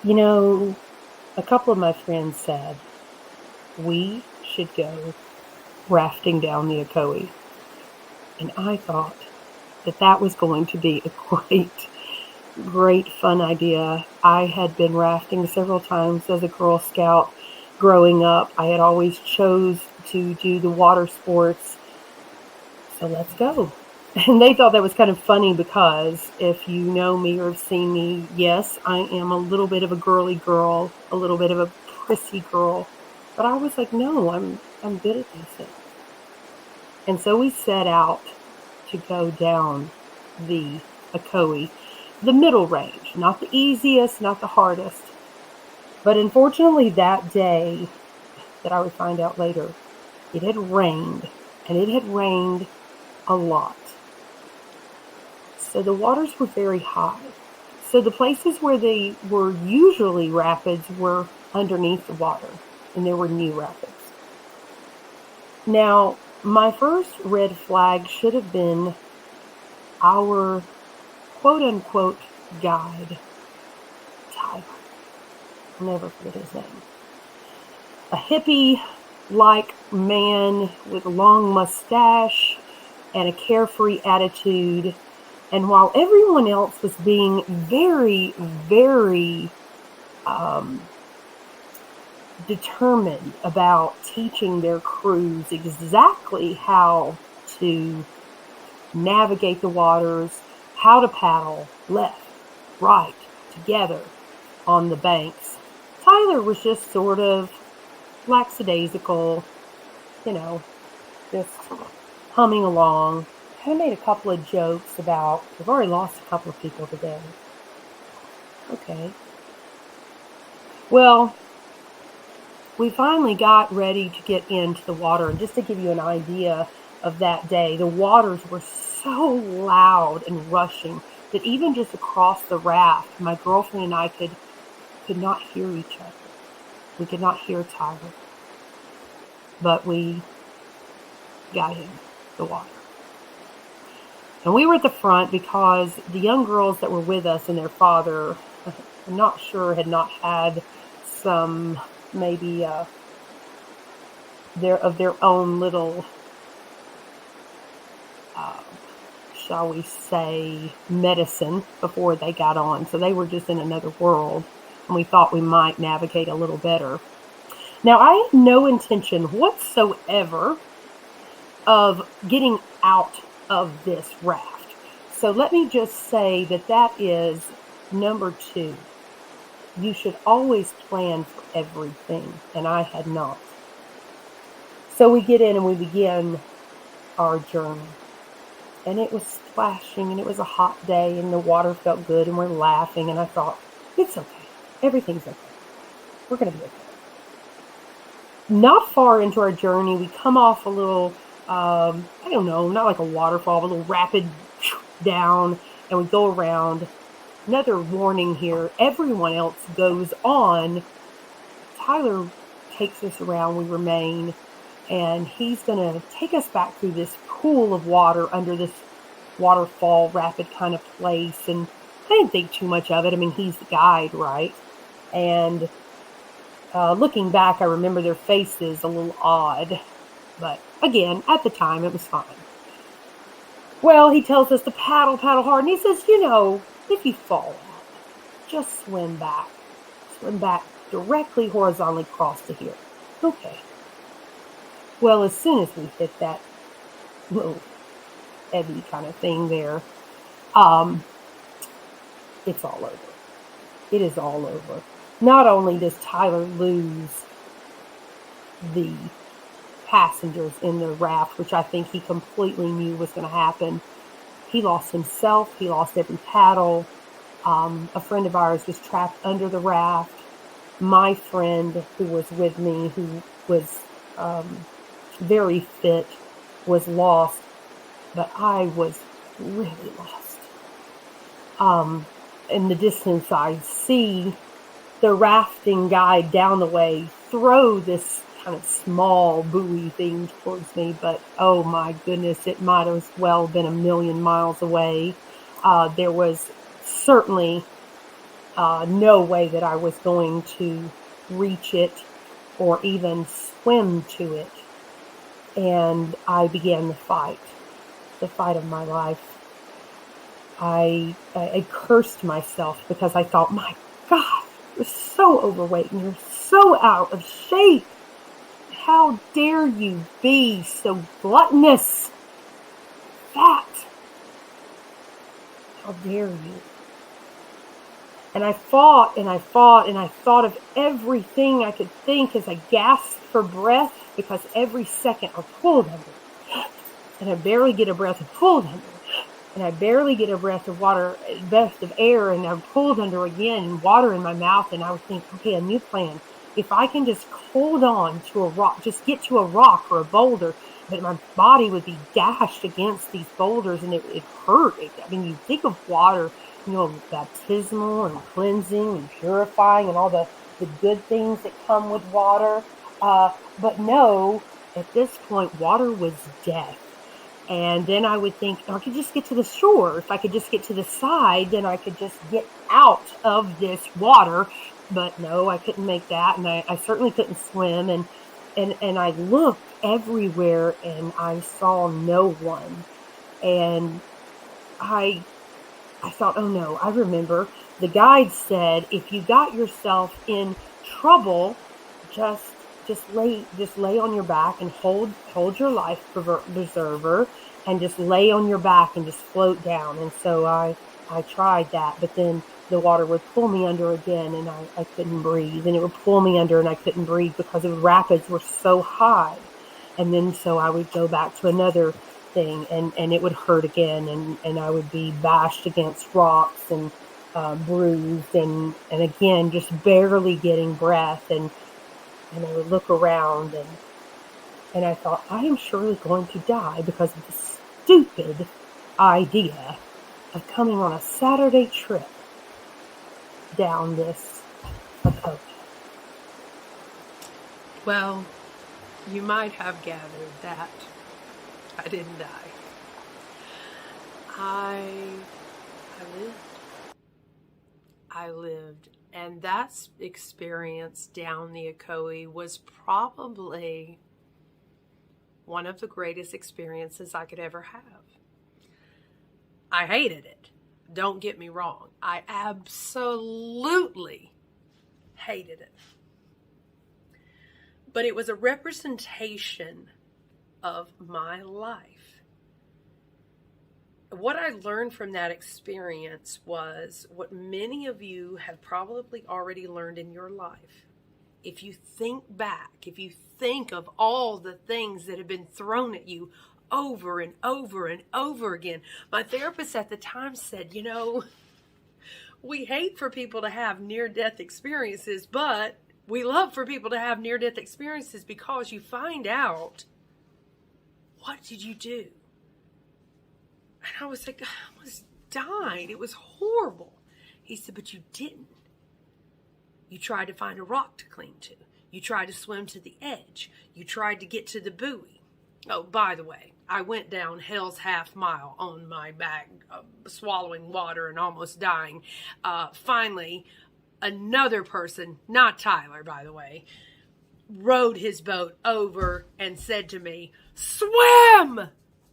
You know, a couple of my friends said we should go rafting down the Ocoee. And I thought that that was going to be a great fun idea. I had been rafting several times as a Girl Scout growing up. I had always chose to do the water sports. So let's go. And they thought that was kind of funny because if you know me or have seen me, yes, I am a little bit of a girly girl, a little bit of a prissy girl. But I was like, no, I'm good at these things. And so we set out to go down the Ocoee, the middle range, not the easiest, not the hardest. But unfortunately, that day, that I would find out later, it had rained, and it had rained a lot. So the waters were very high. So the places where they were usually rapids were underneath the water, and there were new rapids. Now, my first red flag should have been our quote unquote guide, Tyler. I'll never forget his name. A hippie like man with a long mustache and a carefree attitude. And while everyone else was being very determined about teaching their crews exactly how to navigate the waters, how to paddle left, right, together on the banks, Tyler was just sort of lackadaisical, you know, just humming along. I made a couple of jokes about, we've already lost a couple of people today. Okay. Well, we finally got ready to get into the water. And just to give you an idea of that day, the waters were so loud and rushing that even just across the raft, my girlfriend and I could not hear each other. We could not hear Tyler. But we got in the water. And we were at the front because the young girls that were with us and their father, I'm not sure, had not had some maybe their own little, shall we say, medicine before they got on. So they were just in another world, and we thought we might navigate a little better. Now, I have no intention whatsoever of getting out of this raft. So let me just say that that is number 2. You should always plan for everything, and I had not. So we get in and we begin our journey. And it was splashing, and it was a hot day, and the water felt good, and we're laughing, and I thought, it's okay. Everything's okay. We're going to be okay. Not far into our journey, we come off a little, I don't know, not like a waterfall, but a little rapid down, and we go around. Another warning here, everyone else goes on. Tyler takes us around, we remain, and he's going to take us back through this pool of water under this waterfall rapid kind of place. And I didn't think too much of it. I mean, he's the guide, right? And looking back, I remember their faces a little odd. But again, at the time, it was fine. Well, he tells us to paddle hard. And he says, if you fall out, just swim back. Swim back directly horizontally across to here. Okay. Well, as soon as we hit that little eddy kind of thing there, it's all over. It is all over. Not only does Tyler lose the passengers in the raft, which I think he completely knew was going to happen, he lost himself. He lost every paddle. A friend of ours was trapped under the raft. My friend who was with me, who was very fit, was lost, but I was really lost. In the distance, I see the rafting guide down the way throw this kind of small buoy thing towards me, but oh my goodness, it might as well have been a million miles away. There was certainly No way that I was going to reach it or even swim to it. And I began the fight of my life. I cursed myself because I thought, my God, you're so overweight and you're so out of shape. How dare you be so gluttonous, fat? How dare you? And I fought and I fought and I thought of everything I could think as I gasped for breath, because every second I pulled under and I barely get a breath and pulled under. And I barely get a breath of water, breath of air, and I'm pulled under again, and water in my mouth. And I would think, okay, a new plan. If I can just hold on to a rock, just get to a rock or a boulder, but my body would be dashed against these boulders, and it hurt. I mean, you think of water, baptismal and cleansing and purifying and all the good things that come with water. But no, at this point, water was death. And then I would think, I could just get to the shore. If I could just get to the side, then I could just get out of this water. But no, I couldn't make that. And I certainly couldn't swim. And I looked everywhere and I saw no one. And I thought, oh no, I remember the guide said, if you got yourself in trouble, just lay on your back and hold your life preserver and just lay on your back and just float down. And so I tried that, but then the water would pull me under again and I couldn't breathe, and it would pull me under and I couldn't breathe because the rapids were so high. And then so I would go back to another thing and it would hurt again, and I would be bashed against rocks and bruised and again just barely getting breath, and I would look around and I thought, I am surely going to die because of the stupid idea of coming on a Saturday trip down this Ocoee. Well, you might have gathered that I didn't die. I lived. I lived. And that experience down the Ocoee was probably one of the greatest experiences I could ever have. I hated it. Don't get me wrong. I absolutely hated it. But it was a representation of my life. What I learned from that experience was what many of you have probably already learned in your life. If you think back, if you think of all the things that have been thrown at you over and over and over again. My therapist at the time said, we hate for people to have near-death experiences, but we love for people to have near-death experiences because you find out, what did you do? And I was like, I almost died. It was horrible. He said, but you didn't. You tried to find a rock to cling to. You tried to swim to the edge. You tried to get to the buoy. Oh, by the way, I went down hell's half mile on my back, swallowing water and almost dying. Finally, another person, not Tyler, by the way, rowed his boat over and said to me, swim!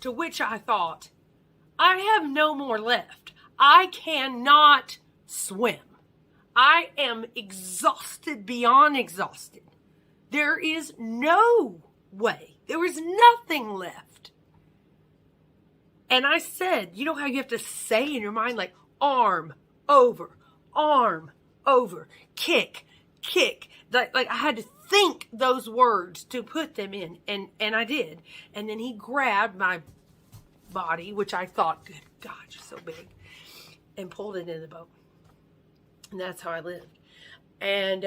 To which I thought, I have no more left. I cannot swim. I am exhausted beyond exhausted. There is no way. There is nothing left. And I said, you know how you have to say in your mind, like, arm over, kick. Like I had to think those words to put them in. And I did. And then he grabbed my body, which I thought, good God, you're so big, and pulled it in the boat. And that's how I lived. And,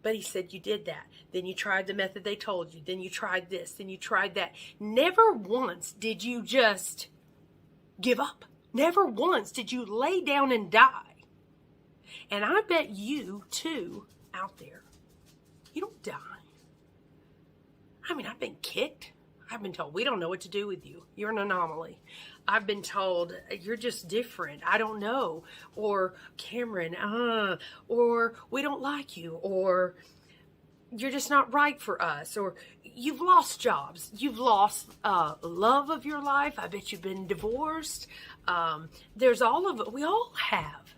but he said, you did that. Then you tried the method they told you. Then you tried this. Then you tried that. Never once did you just give up. Never once did you lay down and die. And I bet you, too, out there, you don't die. I mean, I've been kicked. I've been told, we don't know what to do with you. You're an anomaly. I've been told, you're just different. I don't know. Or, Cameron, or we don't like you. Or, you're just not right for us. Or, you've lost jobs. You've lost love of your life. I bet you've been divorced. There's all of it. We all have.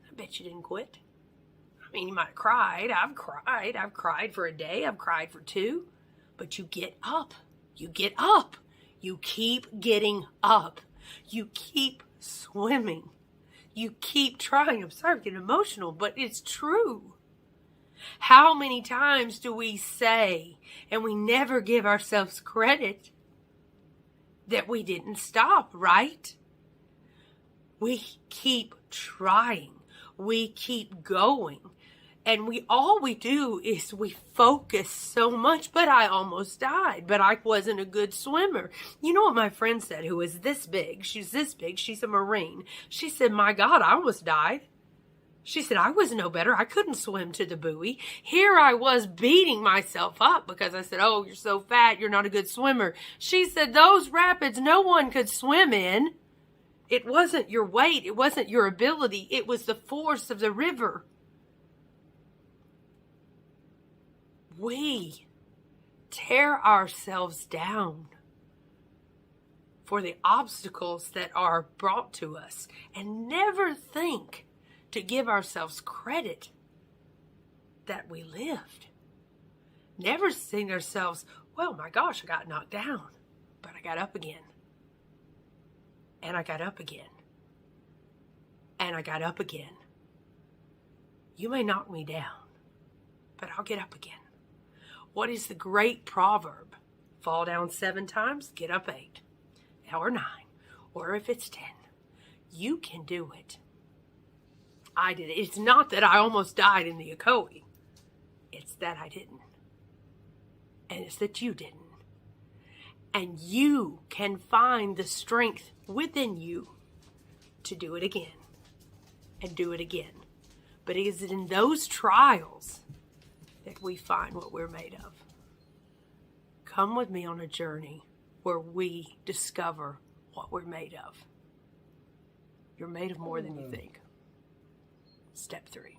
I bet you didn't quit. I mean, you might have cried. I've cried. I've cried for a day. I've cried for 2. But you get up. You get up. You keep getting up. You keep swimming. You keep trying. I'm sorry, I'm getting emotional, but it's true. How many times do we say, and we never give ourselves credit, that we didn't stop, right? We keep trying. We keep going. And all we do is we focus so much. But I almost died. But I wasn't a good swimmer. You know what my friend said, who is this big? She's this big. She's a Marine. She said, my God, I almost died. She said, I was no better. I couldn't swim to the buoy. Here I was beating myself up because I said, oh, you're so fat. You're not a good swimmer. She said, those rapids, no one could swim in. It wasn't your weight. It wasn't your ability. It was the force of the river. We tear ourselves down for the obstacles that are brought to us and never think to give ourselves credit that we lived. Never think to ourselves, well, my gosh, I got knocked down, but I got up again. And I got up again. And I got up again. You may knock me down, but I'll get up again. What is the great proverb? Fall down 7 times, get up 8. Or 9. Or if it's 10. You can do it. I did it. It's not that I almost died in the Ocoee. It's that I didn't. And it's that you didn't. And you can find the strength within you to do it again. And do it again. But it is in those trials that we find what we're made of. Come with me on a journey where we discover what we're made of. You're made of more than you think. Step 3.